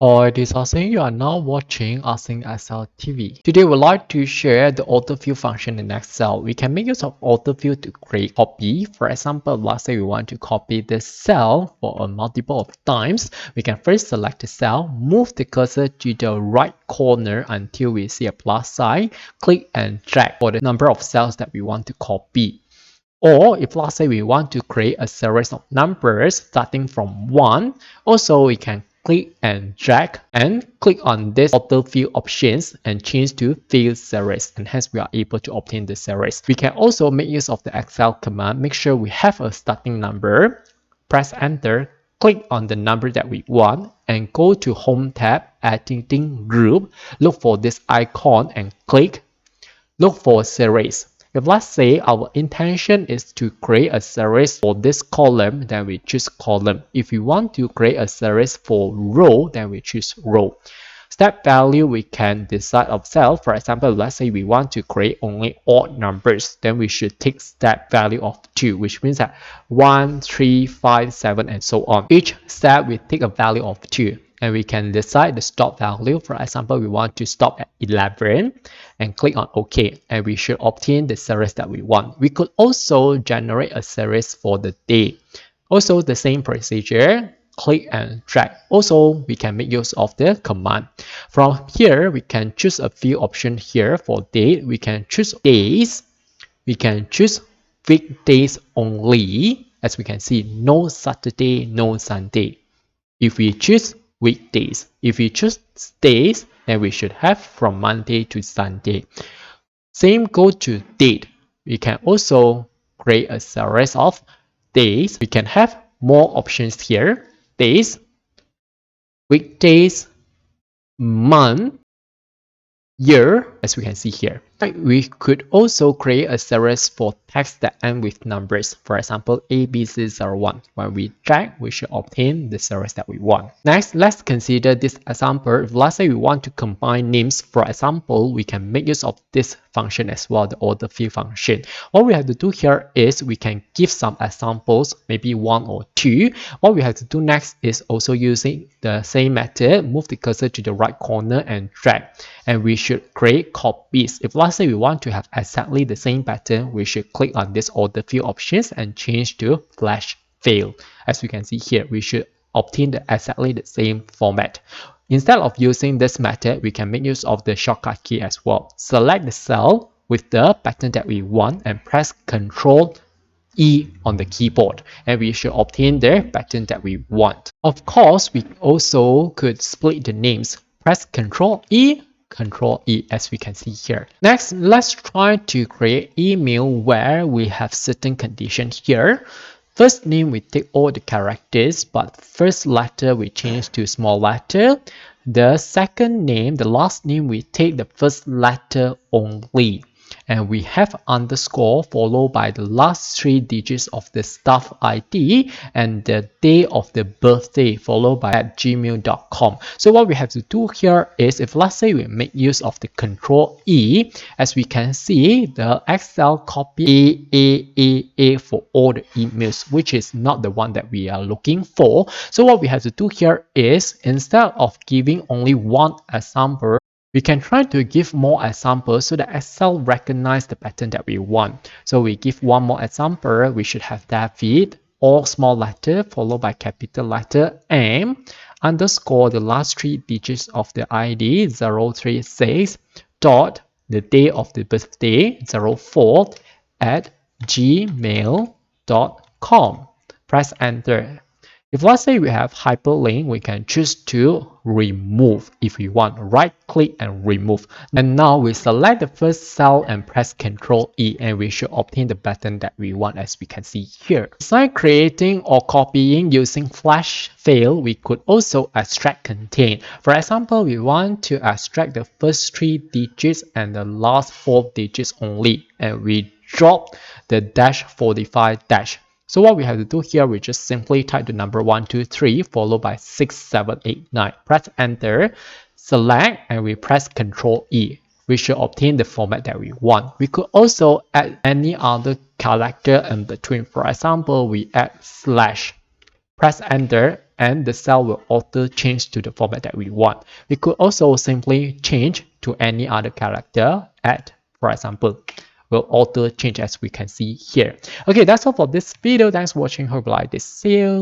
Hi, this is Asin. You are now watching Asin Excel TV. Today, we'd like to share the autofill function in Excel. We can make use of autofill to create copy. For example, let's say we want to copy this cell for a multiple of times. We can first select the cell, move the cursor to the right corner until we see a plus sign, click and drag for the number of cells that we want to copy. Or if let's say we want to create a series of numbers starting from 1, also we can click and drag and click on this autofill options and change to fill series, and hence we are able to obtain the series. We can also make use of the Excel command. Make sure we have a starting number, press enter, click on the number that we want and go to home tab, editing group, look for this icon and click, look for series. If let's say our intention is to create a series for this column, then we choose column. If we want to create a series for row, then we choose row. Step value we can decide ourselves. For example, let's say we want to create only odd numbers, then we should take step value of 2, which means that 1, 3, 5, 7, and so on. Each step we take a value of 2. And we can decide the stop value. For example, we want to stop at 11 and click on OK, and we should obtain the series that we want. We could also generate a series for the day. Also, the same procedure, click and drag. Also, we can make use of the command. From here, we can choose a few options here. For date, we can choose days. We can choose weekdays only. As we can see, no Saturday, no Sunday. If we choose weekdays, if we choose days, then we should have from Monday to Sunday. Same go to date. We can also create a series of days. We can have more options here. Days, weekdays, month, year, as we can see here. We could also create a series for text that end with numbers. For example, ABC01. When we drag, we should obtain the series that we want. Next, let's consider this example. If let's say we want to combine names, for example, we can make use of this function as well, the autofill function. What we have to do here is we can give some examples, maybe 1 or 2. What we have to do next is also using the same method, move the cursor to the right corner and drag. And we should create copies. If let's say we want to have exactly the same pattern, we should click on this autofill options and change to flash fill. As we can see here, we should obtain exactly the same format. Instead of using this method, we can make use of the shortcut key as well. Select the cell with the pattern that we want and press Ctrl E on the keyboard, and we should obtain the pattern that we want. Of course, we also could split the names. Press Ctrl E, Ctrl E, as we can see here. Next, let's try to create email where we have certain conditions here. First name, we take all the characters, but first letter we change to small letter. The second name, the last name, we take the first letter only. And we have underscore followed by the last 3 digits of the staff ID and the day of the birthday followed by @gmail.com. So what we have to do here is, if let's say we make use of the Ctrl E, as we can see, the Excel copy A for all the emails, which is not the one that we are looking for. So what we have to do here is, instead of giving only one example, we can try to give more examples so that Excel recognize the pattern that we want. So we give one more example. We should have David, all small letter followed by capital letter M, underscore the last 3 digits of the ID 036 dot the day of the birthday 04 @gmail.com. Press enter. If let's say we have hyperlink, we can choose to remove if we want. Right click and remove. And now we select the first cell and press Ctrl E, and we should obtain the pattern that we want, as we can see here. Besides creating or copying using flash fill, we could also extract content. For example, we want to extract the first 3 digits and the last 4 digits only, and we drop the -45 dash. So what we have to do here, we just simply type the number 1, 2, 3 followed by 6, 7, 8, 9. Press enter, select, and we press Ctrl E. We should obtain the format that we want. We could also add any other character in between. For example, we add slash. Press enter and the cell will auto change to the format that we want. We could also simply change to any other character, add, for example, will auto change as we can see here. Okay, that's all for this video. Thanks for watching. Hope you like this. See you.